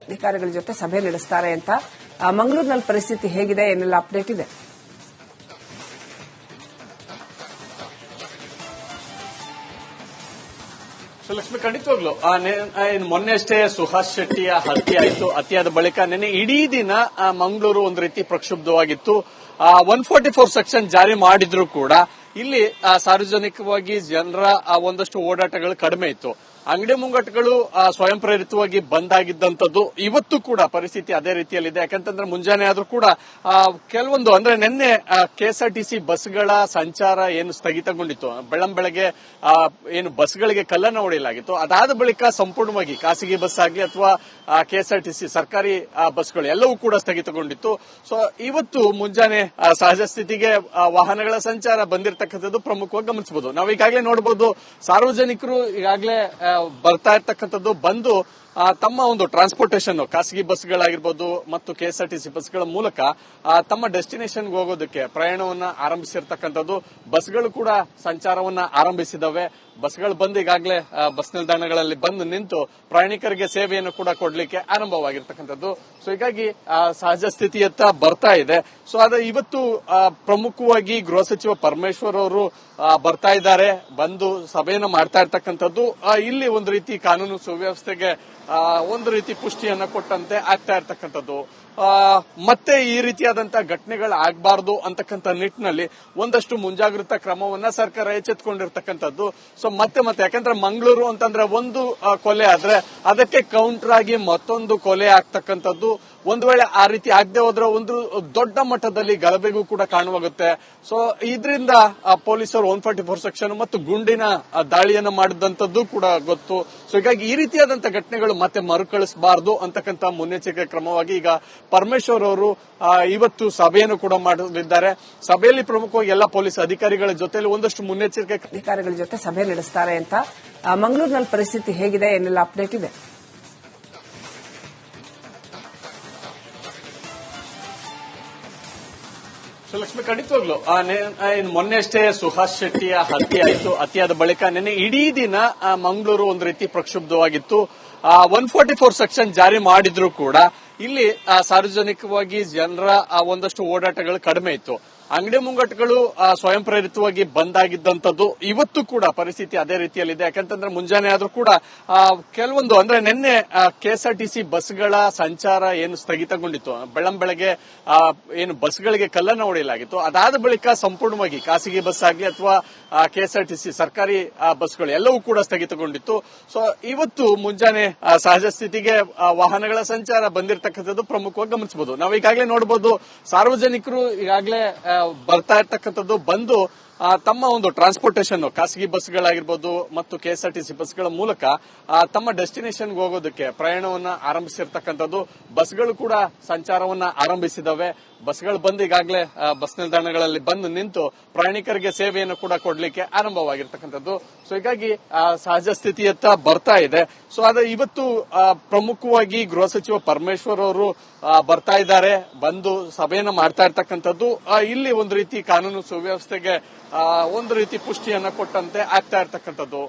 ಅಧಿಕಾರಿಗಳ ಜೊತೆ ಸಭೆ ನಡೆಸ್ತಾರೆ ಅಂತ ಮಂಗಳೂರಿನಲ್ಲಿ ಪರಿಸ್ಥಿತಿ ಹೇಗಿದೆ ಏನೆಲ್ಲ ಅಪ್ಡೇಟ್ ಇದೆ? ಲಕ್ಷ್ಮಿ, ಖಂಡಿತವಾಗ್ಲು ಮೊನ್ನೆ ಅಷ್ಟೇ ಸುಹಾಸ್ ಶೆಟ್ಟಿಯ ಹತ್ಯೆ ಆಯಿತು. ಹತ್ಯೆಯಾದ ಬಳಿಕ ನಿನ್ನೆ ಇಡೀ ದಿನ ಮಂಗಳೂರು ಒಂದು ರೀತಿ ಪ್ರಕ್ಷುಬ್ಧವಾಗಿತ್ತು. 144 ಸೆಕ್ಷನ್ ಜಾರಿ ಮಾಡಿದ್ರು ಕೂಡ ಇಲ್ಲಿ ಸಾರ್ವಜನಿಕವಾಗಿ ಜನರ ಒಂದಷ್ಟು ಓಡಾಟಗಳು ಕಡಿಮೆ ಇತ್ತು. ಅಂಗಡಿ ಮುಂಗಟ್ಟುಗಳು ಸ್ವಯಂ ಪ್ರೇರಿತವಾಗಿ ಬಂದ್ ಆಗಿದ್ದಂಥದ್ದು ಇವತ್ತು ಕೂಡ ಪರಿಸ್ಥಿತಿ ಅದೇ ರೀತಿಯಲ್ಲಿದೆ. ಯಾಕಂತಂದ್ರೆ ಮುಂಜಾನೆ ಆದ್ರೂ ಕೂಡ ಕೆಲವೊಂದು ಅಂದ್ರೆ ನಿನ್ನೆ ಕೆಎಸ್ಆರ್ಟಿಸಿ ಬಸ್ಗಳ ಸಂಚಾರ ಏನು ಸ್ಥಗಿತಗೊಂಡಿತ್ತು, ಬೆಳಗ್ಗೆ ಏನು ಬಸ್ಗಳಿಗೆ ಕಲ್ಲನ್ನು ಹೊಡೆಯಲಾಗಿತ್ತು. ಅದಾದ ಬಳಿಕ ಸಂಪೂರ್ಣವಾಗಿ ಖಾಸಗಿ ಬಸ್ ಆಗಲಿ ಅಥವಾ ಕೆಎಸ್ಆರ್ಟಿಸಿ ಸರ್ಕಾರಿ ಬಸ್ಗಳು ಎಲ್ಲವೂ ಕೂಡ ಸ್ಥಗಿತಗೊಂಡಿತ್ತು. ಸೊ ಇವತ್ತು ಮುಂಜಾನೆ ಸಹಜ ಸ್ಥಿತಿಗೆ ವಾಹನಗಳ ಸಂಚಾರ ಬಂದಿರತಕ್ಕಂಥದ್ದು ಪ್ರಮುಖವಾಗಿ ಗಮನಿಸಬಹುದು. ನಾವು ಈಗಾಗಲೇ ನೋಡಬಹುದು, ಸಾರ್ವಜನಿಕರು ಈಗಾಗಲೇ ಬರ್ತಾ ಇರ್ತಕ್ಕಂಥದ್ದು ಬಂದು ತಮ್ಮ ಒಂದು ಟ್ರಾನ್ಸ್ಪೋರ್ಟೇಷನ್ ಖಾಸಗಿ ಬಸ್ಗಳಾಗಿರ್ಬೋದು ಮತ್ತು ಕೆಎಸ್ಆರ್ಟಿಸಿ ಬಸ್ಗಳ ಮೂಲಕ ತಮ್ಮ ಡೆಸ್ಟಿನೇಷನ್ಗೆ ಹೋಗೋದಕ್ಕೆ ಪ್ರಯಾಣವನ್ನ ಆರಂಭಿಸಿರ್ತಕ್ಕಂಥದ್ದು. ಬಸ್ಗಳು ಕೂಡ ಸಂಚಾರವನ್ನ ಆರಂಭಿಸಿದವೆ. ಬಸ್ಗಳು ಬಂದು ಈಗಾಗಲೇ ಬಸ್ ನಿಲ್ದಾಣಗಳಲ್ಲಿ ಬಂದು ನಿಂತು ಪ್ರಯಾಣಿಕರಿಗೆ ಸೇವೆಯನ್ನು ಕೂಡ ಕೊಡ್ಲಿಕ್ಕೆ ಆರಂಭವಾಗಿರ್ತಕ್ಕಂಥದ್ದು. ಸೊ ಹೀಗಾಗಿ ಸಹಜ ಸ್ಥಿತಿಯತ್ತ ಬರ್ತಾ ಇದೆ. ಸೊ ಆದ್ರೆ ಇವತ್ತು ಪ್ರಮುಖವಾಗಿ ಗೃಹ ಸಚಿವ ಪರಮೇಶ್ವರ್ ಅವರು ಬರ್ತಾ ಇದ್ದಾರೆ, ಬಂದು ಸಭೆಯನ್ನು ಮಾಡ್ತಾ ಇರ್ತಕ್ಕಂಥದ್ದು. ಇಲ್ಲಿ ಒಂದು ರೀತಿ ಕಾನೂನು ಸುವ್ಯವಸ್ಥೆಗೆ ಒಂದು ರೀತಿ ಪುಷ್ಟಿಯನ್ನ ಕೊಟ್ಟಂತೆ ಆಗ್ತಾ ಇರ್ತಕ್ಕಂಥದ್ದು. ಮತ್ತೆ ಈ ರೀತಿಯಾದಂತಹ ಘಟನೆಗಳು ಆಗಬಾರದು ಅಂತಕ್ಕಂಥ ನಿಟ್ಟಿನಲ್ಲಿ ಒಂದಷ್ಟು ಮುಂಜಾಗ್ರತಾ ಕ್ರಮವನ್ನ ಸರ್ಕಾರ ಎಚ್ಚೆತ್ತುಕೊಂಡಿರ್ತಕ್ಕಂಥದ್ದು. ಸೊ ಮತ್ತೆ ಯಾಕಂದ್ರೆ ಮಂಗಳೂರು ಅಂತಂದ್ರೆ ಒಂದು ಕೊಲೆ ಆದ್ರೆ ಅದಕ್ಕೆ ಕೌಂಟರ್ ಆಗಿ ಮತ್ತೊಂದು ಕೊಲೆ ಆಗ್ತಕ್ಕಂಥದ್ದು. ಒಂದು ವೇಳೆ ಆ ರೀತಿ ಆಗದೆ ಹೋದ್ರೆ ಒಂದು ದೊಡ್ಡ ಮಟ್ಟದಲ್ಲಿ ಗಲಭೆಗೂ ಕೂಡ ಕಾರಣವಾಗುತ್ತೆ. ಸೊ ಇದರಿಂದ ಪೊಲೀಸರು 144 ಸೆಕ್ಷನ್ ಮತ್ತು ಗುಂಡಿನ ದಾಳಿಯನ್ನು ಮಾಡಿದಂತದ್ದು ಕೂಡ ಗೊತ್ತು. ಸೊ ಹೀಗಾಗಿ ಈ ರೀತಿಯಾದಂತಹ ಘಟನೆಗಳು ಮತ್ತೆ ಮರುಕಳಿಸಬಾರದು ಅಂತಕ್ಕಂಥ ಮುನ್ನೆಚ್ಚರಿಕೆ ಕ್ರಮವಾಗಿ ಈಗ ಪರಮೇಶ್ವರ್ ಅವರು ಇವತ್ತು ಸಭೆಯನ್ನು ಕೂಡ ಮಾಡಲಿದ್ದಾರೆ. ಸಭೆಯಲ್ಲಿ ಪ್ರಮುಖವಾಗಿ ಎಲ್ಲ ಪೊಲೀಸ್ ಅಧಿಕಾರಿಗಳ ಜೊತೆಲಿ ಒಂದಷ್ಟು ಮುನ್ನೆಚ್ಚರಿಕೆ ಅಧಿಕಾರಿಗಳ ಜೊತೆ ಸಭೆ ನಡೆಸ್ತಾರೆ ಅಂತ ಮಂಗಳೂರಿನಲ್ಲಿ ಪರಿಸ್ಥಿತಿ ಹೇಗಿದೆ ಏನೆಲ್ಲ ಅಪ್ಡೇಟ್ ಇದೆ? ಲಕ್ಷ್ಮಿ, ಖಂಡಿತವಾಗ್ಲು ಮೊನ್ನೆ ಅಷ್ಟೇ ಸುಹಾಸ್ ಶೆಟ್ಟಿಯ ಹತ್ಯೆ ಆಯಿತು. ಹತ್ಯೆಯಾದ ಬಳಿಕ ನಿನ್ನೆ ಇಡೀ ದಿನ ಮಂಗಳೂರು ಒಂದು ರೀತಿ ಪ್ರಕ್ಷುಬ್ಧವಾಗಿತ್ತು. 144 ಸೆಕ್ಷನ್ ಜಾರಿ ಮಾಡಿದ್ರು ಕೂಡ ಇಲ್ಲಿ ಸಾರ್ವಜನಿಕವಾಗಿ ಜನರ ಒಂದಷ್ಟು ಓಡಾಟಗಳು ಕಡಿಮೆ ಇತ್ತು. ಅಂಗಡಿ ಮುಂಗಟ್ಟುಗಳು ಸ್ವಯಂ ಪ್ರೇರಿತವಾಗಿ ಬಂದ್ ಆಗಿದ್ದಂಥದ್ದು ಇವತ್ತು ಕೂಡ ಪರಿಸ್ಥಿತಿ ಅದೇ ರೀತಿಯಲ್ಲಿದೆ. ಯಾಕಂತಂದ್ರೆ ಮುಂಜಾನೆ ಆದ್ರೂ ಕೂಡ ಕೆಲವೊಂದು ಅಂದ್ರೆ ನಿನ್ನೆ ಕೆಎಸ್ಆರ್ಟಿಸಿ ಬಸ್ಗಳ ಸಂಚಾರ ಏನು ಸ್ಥಗಿತಗೊಂಡಿತ್ತು, ಬೆಳಗ್ಗೆ ಏನು ಬಸ್ಗಳಿಗೆ ಕಲ್ಲನ್ನು ಹೊಡೆಯಲಾಗಿತ್ತು. ಅದಾದ ಬಳಿಕ ಸಂಪೂರ್ಣವಾಗಿ ಖಾಸಗಿ ಬಸ್ ಆಗಲಿ ಅಥವಾ ಕೆಎಸ್ಆರ್ಟಿಸಿ ಸರ್ಕಾರಿ ಬಸ್ಗಳು ಎಲ್ಲವೂ ಕೂಡ ಸ್ಥಗಿತಗೊಂಡಿತ್ತು. ಸೊ ಇವತ್ತು ಮುಂಜಾನೆ ಸಹಜ ಸ್ಥಿತಿಗೆ ವಾಹನಗಳ ಸಂಚಾರ ಬಂದಿರತಕ್ಕಂಥದ್ದು ಪ್ರಮುಖವಾಗಿ ಗಮನಿಸಬಹುದು. ನಾವು ಈಗಾಗಲೇ ನೋಡಬಹುದು, ಸಾರ್ವಜನಿಕರು ಈಗಾಗಲೇ ಬರ್ತಾ ಇರ್ತಕ್ಕಂಥದ್ದು ಬಂದು ತಮ್ಮ ಒಂದು ಟ್ರಾನ್ಸ್ಪೋರ್ಟೇಷನ್ ಖಾಸಗಿ ಬಸ್ಗಳಾಗಿರ್ಬೋದು ಮತ್ತು ಕೆಎಸ್ಆರ್ಟಿಸಿ ಬಸ್ಗಳ ಮೂಲಕ ತಮ್ಮ ಡೆಸ್ಟಿನೇಷನ್ಗೆ ಹೋಗೋದಕ್ಕೆ ಪ್ರಯಾಣವನ್ನ ಆರಂಭಿಸಿರ್ತಕ್ಕಂಥದ್ದು. ಬಸ್ಗಳು ಕೂಡ ಸಂಚಾರವನ್ನ ಆರಂಭಿಸಿದವೆ. ಬಸ್ಗಳು ಬಂದು ಈಗಾಗಲೇ ಬಸ್ ನಿಲ್ದಾಣಗಳಲ್ಲಿ ಬಂದು ನಿಂತು ಪ್ರಯಾಣಿಕರಿಗೆ ಸೇವೆಯನ್ನು ಕೂಡ ಕೊಡ್ಲಿಕ್ಕೆ ಆರಂಭವಾಗಿರ್ತಕ್ಕಂಥದ್ದು. ಸೊ ಹೀಗಾಗಿ ಸಹಜ ಸ್ಥಿತಿಯತ್ತ ಬರ್ತಾ ಇದೆ. ಸೊ ಆದ್ರೆ ಇವತ್ತು ಪ್ರಮುಖವಾಗಿ ಗೃಹ ಸಚಿವ ಪರಮೇಶ್ವರ್ ಅವರು ಬರ್ತಾ ಇದ್ದಾರೆ, ಬಂದು ಸಭೆಯನ್ನು ಮಾಡ್ತಾ ಇರ್ತಕ್ಕಂಥದ್ದು. ಇಲ್ಲಿ ಒಂದು ರೀತಿ ಕಾನೂನು ಸುವ್ಯವಸ್ಥೆಗೆ ಒಂದು ರೀತಿ ಪುಷ್ಟಿಯನ್ನ ಕೊಟ್ಟಂತೆ ಆಗ್ತಾ ಇರ್ತಕ್ಕಂಥದ್ದು.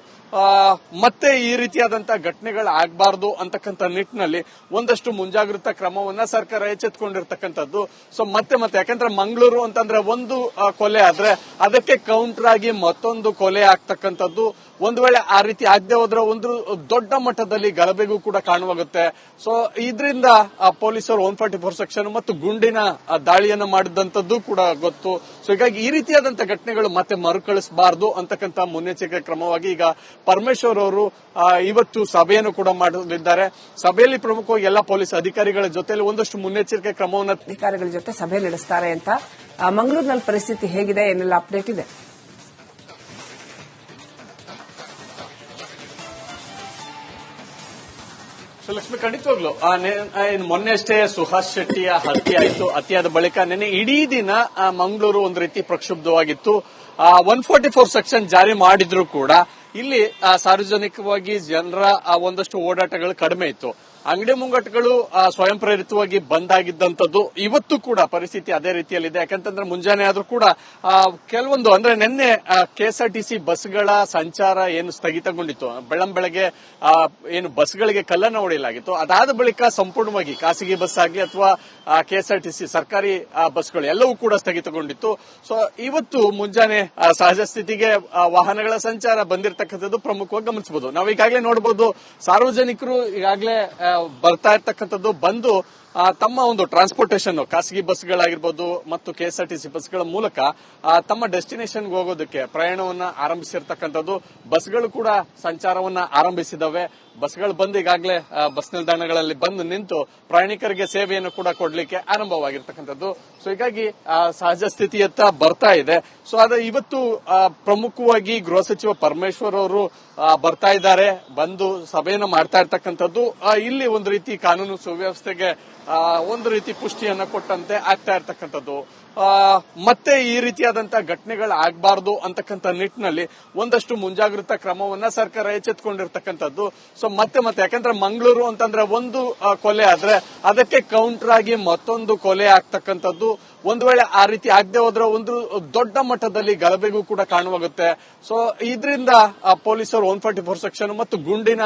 ಮತ್ತೆ ಈ ರೀತಿಯಾದಂತಹ ಘಟನೆಗಳು ಆಗಬಾರದು ಅಂತಕ್ಕಂಥ ನಿಟ್ಟಿನಲ್ಲಿ ಒಂದಷ್ಟು ಮುಂಜಾಗ್ರತಾ ಕ್ರಮವನ್ನ ಸರ್ಕಾರ ಎಚ್ಚೆತ್ತುಕೊಂಡಿರ್ತಕ್ಕಂಥದ್ದು. ಸೊ ಮತ್ತೆ ಯಾಕಂದ್ರೆ ಮಂಗಳೂರು ಅಂತಂದ್ರೆ ಒಂದು ಕೊಲೆ ಆದ್ರೆ ಅದಕ್ಕೆ ಕೌಂಟರ್ ಆಗಿ ಮತ್ತೊಂದು ಕೊಲೆ ಆಗ್ತಕ್ಕಂಥದ್ದು. ಒಂದು ವೇಳೆ ಆ ರೀತಿ ಆಗದೆ ಹೋದ್ರೆ ಒಂದು ದೊಡ್ಡ ಮಟ್ಟದಲ್ಲಿ ಗಲಭೆಗೂ ಕೂಡ ಕಾರಣವಾಗುತ್ತೆ. ಸೊ ಇದರಿಂದ ಪೊಲೀಸರು 144 ಸೆಕ್ಷನ್ ಮತ್ತು ಗುಂಡಿನ ದಾಳಿಯನ್ನು ಮಾಡಿದಂತದ್ದು ಕೂಡ ಗೊತ್ತು. ಸೊ ಹೀಗಾಗಿ ಈ ರೀತಿಯಾದಂತಹ ಘಟನೆಗಳು ಮತ್ತೆ ಮರುಕಳಿಸಬಾರದು ಅಂತಕ್ಕಂಥ ಮುನ್ನೆಚ್ಚರಿಕೆ ಕ್ರಮವಾಗಿ ಈಗ ಪರಮೇಶ್ವರ್ ಅವರು ಇವತ್ತು ಸಭೆಯನ್ನು ಕೂಡ ಮಾಡಲಿದ್ದಾರೆ. ಸಭೆಯಲ್ಲಿ ಪ್ರಮುಖವಾಗಿ ಎಲ್ಲ ಪೊಲೀಸ್ ಅಧಿಕಾರಿಗಳ ಜೊತೆಲಿ ಒಂದಷ್ಟು ಮುನ್ನೆಚ್ಚರಿಕೆ ಕ್ರಮವನ್ನು ಅಧಿಕಾರಿಗಳ ಜೊತೆ ಸಭೆ ನಡೆಸ್ತಾರೆ ಅಂತ ಮಂಗಳೂರಿನಲ್ಲಿ ಪರಿಸ್ಥಿತಿ ಹೇಗಿದೆ ಏನೆಲ್ಲ ಅಪ್ಡೇಟ್ ಇದೆ? ಲಕ್ಷ್ಮಿ, ಖಂಡಿತವಾಗ್ಲು ಮೊನ್ನೆ ಅಷ್ಟೇ ಸುಹಾಸ್ ಶೆಟ್ಟಿಯ ಹತ್ಯೆ ಆಯಿತು. ಹತ್ಯೆಯಾದ ಬಳಿಕ ನಿನ್ನೆ ಇಡೀ ದಿನ ಮಂಗಳೂರು ಒಂದು ರೀತಿ ಪ್ರಕ್ಷುಬ್ಧವಾಗಿತ್ತು. 144 ಸೆಕ್ಷನ್ ಜಾರಿ ಮಾಡಿದ್ರು ಕೂಡ ಇಲ್ಲಿ ಸಾರ್ವಜನಿಕವಾಗಿ ಜನರ ಒಂದಷ್ಟು ಓಡಾಟಗಳು ಕಡಿಮೆ ಇತ್ತು. ಅಂಗಡಿ ಮುಂಗಟ್ಟುಗಳು ಸ್ವಯಂ ಪ್ರೇರಿತವಾಗಿ ಬಂದ್ ಆಗಿದ್ದಂಥದ್ದು ಇವತ್ತು ಕೂಡ ಪರಿಸ್ಥಿತಿ ಅದೇ ರೀತಿಯಲ್ಲಿದೆ. ಯಾಕಂತಂದ್ರೆ ಮುಂಜಾನೆ ಆದ್ರೂ ಕೂಡ ಕೆಲವೊಂದು ಅಂದ್ರೆ ನಿನ್ನೆ ಕೆಎಸ್ಆರ್ಟಿಸಿ ಬಸ್ಗಳ ಸಂಚಾರ ಏನು ಸ್ಥಗಿತಗೊಂಡಿತ್ತು, ಬೆಳಗ್ಗೆ ಏನು ಬಸ್ಗಳಿಗೆ ಕಲ್ಲನ್ನು ಹೊಡೆಯಲಾಗಿತ್ತು, ಅದಾದ ಬಳಿಕ ಸಂಪೂರ್ಣವಾಗಿ ಖಾಸಗಿ ಬಸ್ ಆಗಲಿ ಅಥವಾ ಕೆಎಸ್ಆರ್ಟಿಸಿ ಸರ್ಕಾರಿ ಬಸ್ಗಳು ಎಲ್ಲವೂ ಕೂಡ ಸ್ಥಗಿತಗೊಂಡಿತ್ತು. ಸೊ ಇವತ್ತು ಮುಂಜಾನೆ ಸಹಜ ಸ್ಥಿತಿಗೆ ವಾಹನಗಳ ಸಂಚಾರ ಬಂದಿರತಕ್ಕಂಥದ್ದು ಪ್ರಮುಖವಾಗಿ ಗಮನಿಸಬಹುದು. ನಾವು ಈಗಾಗಲೇ ನೋಡಬಹುದು, ಸಾರ್ವಜನಿಕರು ಈಗಾಗಲೇ ಬರ್ತಾ ಇರ್ತಕ್ಕಂಥದ್ದು ಬಂದು ತಮ್ಮ ಒಂದು ಟ್ರಾನ್ಸ್ಪೋರ್ಟೇಷನ್ ಖಾಸಗಿ ಬಸ್ಗಳಾಗಿರ್ಬೋದು ಮತ್ತು ಕೆಎಸ್ಆರ್ಟಿಸಿ ಬಸ್ಗಳ ಮೂಲಕ ತಮ್ಮ ಡೆಸ್ಟಿನೇಷನ್ಗೆ ಹೋಗೋದಕ್ಕೆ ಪ್ರಯಾಣವನ್ನ ಆರಂಭಿಸಿರ್ತಕ್ಕಂಥದ್ದು. ಬಸ್ಗಳು ಕೂಡ ಸಂಚಾರವನ್ನ ಆರಂಭಿಸಿದವೆ. ಬಸ್ಗಳು ಬಂದು ಈಗಾಗಲೇ ಬಸ್ ನಿಲ್ದಾಣಗಳಲ್ಲಿ ಬಂದು ನಿಂತು ಪ್ರಯಾಣಿಕರಿಗೆ ಸೇವೆಯನ್ನು ಕೂಡ ಕೊಡ್ಲಿಕ್ಕೆ ಆರಂಭವಾಗಿರ್ತಕ್ಕಂಥದ್ದು. ಸೊ ಹೀಗಾಗಿ ಸಹಜ ಸ್ಥಿತಿಯತ್ತ ಬರ್ತಾ ಇದೆ. ಸೊ ಆದ್ರೆ ಇವತ್ತು ಪ್ರಮುಖವಾಗಿ ಗೃಹ ಸಚಿವ ಪರಮೇಶ್ವರ್ ಅವರು ಬರ್ತಾ ಇದ್ದಾರೆ, ಬಂದು ಸಭೆಯನ್ನು ಮಾಡ್ತಾ ಇರ್ತಕ್ಕಂಥದ್ದು. ಇಲ್ಲಿ ಒಂದು ರೀತಿ ಕಾನೂನು ಸುವ್ಯವಸ್ಥೆಗೆ ಒಂದು ರೀತಿ ಪುಷ್ಟಿಯನ್ನ ಕೊಟ್ಟಂತೆ ಆಗ್ತಾ ಇರ್ತಕ್ಕಂಥದ್ದು. ಮತ್ತೆ ಈ ರೀತಿಯಾದಂತಹ ಘಟನೆಗಳು ಆಗಬಾರದು ಅಂತಕ್ಕಂಥ ನಿಟ್ಟಿನಲ್ಲಿ ಒಂದಷ್ಟು ಮುಂಜಾಗ್ರತಾ ಕ್ರಮವನ್ನ ಸರ್ಕಾರ ಎಚ್ಚೆತ್ತುಕೊಂಡಿರ್ತಕ್ಕಂಥದ್ದು. ಸೊ ಮತ್ತೆ ಯಾಕಂದ್ರೆ ಮಂಗಳೂರು ಅಂತಂದ್ರೆ ಒಂದು ಕೊಲೆ ಆದ್ರೆ ಅದಕ್ಕೆ ಕೌಂಟರ್ ಆಗಿ ಮತ್ತೊಂದು ಕೊಲೆ ಆಗ್ತಕ್ಕಂಥದ್ದು. ಒಂದು ವೇಳೆ ಆ ರೀತಿ ಆಗದೆ ಹೋದ್ರೆ ಒಂದು ದೊಡ್ಡ ಮಟ್ಟದಲ್ಲಿ ಗಲಭೆಗೂ ಕೂಡ ಕಾರಣವಾಗುತ್ತೆ. ಸೊ ಇದರಿಂದ ಪೊಲೀಸರು 144 ಸೆಕ್ಷನ್ ಮತ್ತು ಗುಂಡಿನ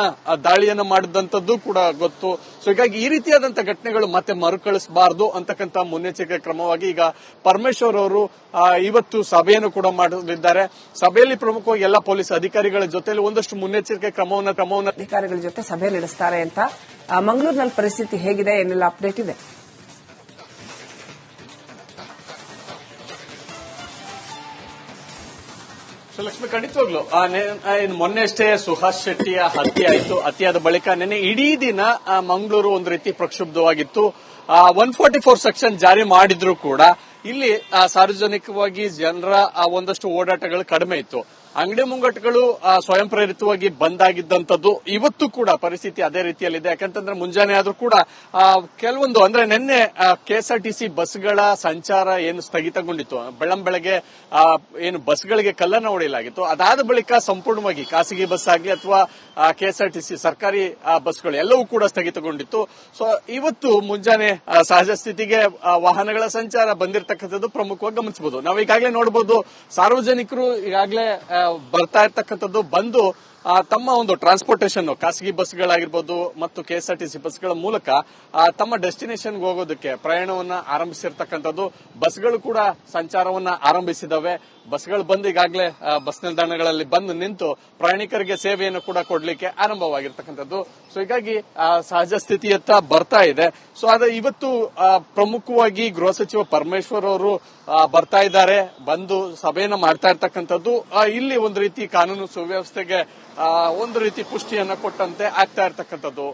ದಾಳಿಯನ್ನು ಮಾಡಿದಂತದ್ದು ಕೂಡ ಗೊತ್ತು. ಸೊ ಹೀಗಾಗಿ ಈ ರೀತಿಯಾದಂತಹ ಘಟನೆಗಳು ಮತ್ತೆ ಮರುಕಳಿಸಬಾರದು ಅಂತಕ್ಕಂಥ ಮುನ್ನೆಚ್ಚರಿಕೆ ಕ್ರಮವಾಗಿ ಈಗ ಪರಮೇಶ್ವರ್ ಅವರು ಇವತ್ತು ಸಭೆಯನ್ನು ಕೂಡ ಮಾಡಲಿದ್ದಾರೆ. ಸಭೆಯಲ್ಲಿ ಪ್ರಮುಖವಾಗಿ ಎಲ್ಲ ಪೊಲೀಸ್ ಅಧಿಕಾರಿಗಳ ಜೊತೆಲಿ ಒಂದಷ್ಟು ಮುನ್ನೆಚ್ಚರಿಕೆ ಕ್ರಮವನ್ನು ಅಧಿಕಾರಿಗಳ ಜೊತೆ ಸಭೆ ನಡೆಸ್ತಾರೆ ಅಂತ. ಮಂಗಳೂರಿನಲ್ಲಿ ಪರಿಸ್ಥಿತಿ ಹೇಗಿದೆ, ಏನೆಲ್ಲ ಅಪ್ಡೇಟ್ ಇದೆ? ಲಕ್ಷ್ಮಿ, ಖಂಡಿತವಾಗ್ಲು ಮೊನ್ನೆ ಅಷ್ಟೇ ಸುಹಾಸ್ ಶೆಟ್ಟಿಯ ಹತ್ಯೆ ಆಯಿತು. ಹತ್ಯೆಯಾದ ಬಳಿಕ ನಿನ್ನೆ ಇಡೀ ದಿನ ಮಂಗಳೂರು ಒಂದು ರೀತಿ ಪ್ರಕ್ಷುಬ್ಧವಾಗಿತ್ತು. 144 ಸೆಕ್ಷನ್ ಜಾರಿ ಮಾಡಿದ್ರು ಕೂಡ ಇಲ್ಲಿ ಸಾರ್ವಜನಿಕವಾಗಿ ಜನರ ಒಂದಷ್ಟು ಓಡಾಟಗಳು ಕಡಿಮೆ ಇತ್ತು. ಅಂಗಡಿ ಮುಂಗಟ್ಟುಗಳು ಸ್ವಯಂ ಪ್ರೇರಿತವಾಗಿ ಬಂದ್ ಆಗಿದ್ದಂಥದ್ದು ಇವತ್ತು ಕೂಡ ಪರಿಸ್ಥಿತಿ ಅದೇ ರೀತಿಯಲ್ಲಿದೆ. ಯಾಕಂತಂದ್ರೆ ಮುಂಜಾನೆ ಆದ್ರೂ ಕೂಡ ಕೆಲವೊಂದು ಅಂದ್ರೆ ನಿನ್ನೆ ಕೆಎಸ್ಆರ್ಟಿಸಿ ಬಸ್ಗಳ ಸಂಚಾರ ಏನು ಸ್ಥಗಿತಗೊಂಡಿತ್ತು, ಬೆಳಗ್ಗೆ ಏನು ಬಸ್ಗಳಿಗೆ ಕಲ್ಲನ್ನು ಹೊಡೆಯಲಾಗಿತ್ತು, ಅದಾದ ಬಳಿಕ ಸಂಪೂರ್ಣವಾಗಿ ಖಾಸಗಿ ಬಸ್ ಆಗಲಿ ಅಥವಾ ಕೆಎಸ್ಆರ್ಟಿಸಿ ಸರ್ಕಾರಿ ಬಸ್ಗಳು ಎಲ್ಲವೂ ಕೂಡ ಸ್ಥಗಿತಗೊಂಡಿತ್ತು. ಸೊ ಇವತ್ತು ಮುಂಜಾನೆ ಸಹಜ ಸ್ಥಿತಿಗೆ ವಾಹನಗಳ ಸಂಚಾರ ಬಂದಿರತಕ್ಕಂಥದ್ದು ಪ್ರಮುಖವಾಗಿ ಗಮನಿಸಬಹುದು. ನಾವು ಈಗಾಗಲೇ ನೋಡಬಹುದು, ಸಾರ್ವಜನಿಕರು ಈಗಾಗಲೇ ಬರ್ತಾ ಇರ್ತಕ್ಕಂಥದ್ದು ಬಂದು ತಮ್ಮ ಒಂದು ಟ್ರಾನ್ಸ್ಪೋರ್ಟೇಷನ್ ಖಾಸಗಿ ಬಸ್ಗಳಾಗಿರ್ಬೋದು ಮತ್ತು ಕೆಎಸ್ಆರ್ಟಿಸಿ ಬಸ್ಗಳ ಮೂಲಕ ತಮ್ಮ ಡೆಸ್ಟಿನೇಷನ್ಗೆ ಹೋಗೋದಕ್ಕೆ ಪ್ರಯಾಣವನ್ನ ಆರಂಭಿಸಿರ್ತಕ್ಕಂಥದ್ದು. ಬಸ್ಗಳು ಕೂಡ ಸಂಚಾರವನ್ನ ಆರಂಭಿಸಿದವೆ. ಬಸ್ಗಳು ಬಂದು ಈಗಾಗಲೇ ಬಸ್ ನಿಲ್ದಾಣಗಳಲ್ಲಿ ಬಂದು ನಿಂತು ಪ್ರಯಾಣಿಕರಿಗೆ ಸೇವೆಯನ್ನು ಕೂಡ ಕೊಡ್ಲಿಕ್ಕೆ ಆರಂಭವಾಗಿರ್ತಕ್ಕಂಥದ್ದು. ಸೊ ಹೀಗಾಗಿ ಸಹಜ ಸ್ಥಿತಿಯತ್ತ ಬರ್ತಾ ಇದೆ. ಸೊ ಆದ್ರೆ ಇವತ್ತು ಪ್ರಮುಖವಾಗಿ ಗೃಹ ಸಚಿವ ಪರಮೇಶ್ವರ್ ಅವರು ಬರ್ತಾ ಇದ್ದಾರೆ, ಬಂದು ಸಭೆಯನ್ನು ಮಾಡ್ತಾ ಇರ್ತಕ್ಕಂಥದ್ದು. ಇಲ್ಲಿ ಒಂದು ರೀತಿ ಕಾನೂನು ಸುವ್ಯವಸ್ಥೆಗೆ ಒಂದು ರೀತಿ ಪುಷ್ಟಿಯನ್ನ ಕೊಟ್ಟಂತೆ ಆಗ್ತಾ ಇರ್ತಕ್ಕಂಥದ್ದು.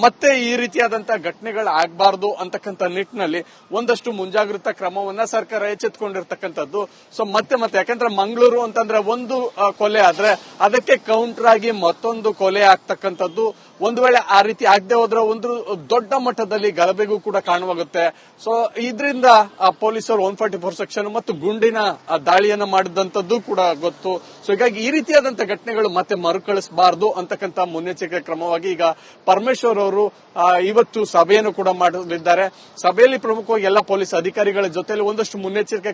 ಮತ್ತೆ ಈ ರೀತಿಯಾದಂತಹ ಘಟನೆಗಳು ಆಗಬಾರದು ಅಂತಕ್ಕಂಥ ನಿಟ್ಟಿನಲ್ಲಿ ಒಂದಷ್ಟು ಮುಂಜಾಗ್ರತಾ ಕ್ರಮವನ್ನ ಸರ್ಕಾರ ಎಚ್ಚೆತ್ತುಕೊಂಡಿರ್ತಕ್ಕಂಥದ್ದು. ಸೊ ಮತ್ತೆ ಯಾಕಂದ್ರೆ ಮಂಗಳೂರು ಅಂತಂದ್ರೆ ಒಂದು ಕೊಲೆ ಆದ್ರೆ ಅದಕ್ಕೆ ಕೌಂಟರ್ ಆಗಿ ಮತ್ತೊಂದು ಕೊಲೆ ಆಗ್ತಕ್ಕಂಥದ್ದು. ಒಂದು ವೇಳೆ ಆ ರೀತಿ ಆಗದೆ ಹೋದ್ರೆ ಒಂದು ದೊಡ್ಡ ಮಟ್ಟದಲ್ಲಿ ಗಲಭೆಗೂ ಕೂಡ ಕಾರಣವಾಗುತ್ತೆ. ಸೊ ಇದರಿಂದ ಪೊಲೀಸರು 144 ಸೆಕ್ಷನ್ ಮತ್ತು ಗುಂಡಿನ ದಾಳಿಯನ್ನು ಮಾಡಿದಂತದ್ದು ಕೂಡ ಗೊತ್ತು. ಸೊ ಹೀಗಾಗಿ ಈ ರೀತಿಯಾದಂತಹ ಘಟನೆಗಳು ಮತ್ತೆ ಮರುಕಳಿಸಬಾರದು ಅಂತಕ್ಕಂಥ ಮುನ್ನೆಚ್ಚರಿಕೆ ಕ್ರಮವಾಗಿ ಈಗ ಪರಮೇಶ್ವರ್ ಅವರು ಇವತ್ತು ಸಭೆಯನ್ನು ಕೂಡ ಮಾಡಲಿದ್ದಾರೆ. ಸಭೆಯಲ್ಲಿ ಪ್ರಮುಖವಾಗಿ ಎಲ್ಲ ಪೊಲೀಸ್ ಅಧಿಕಾರಿಗಳ ಜೊತೆಲಿ ಒಂದಷ್ಟು ಮುನ್ನೆಚ್ಚರಿಕೆ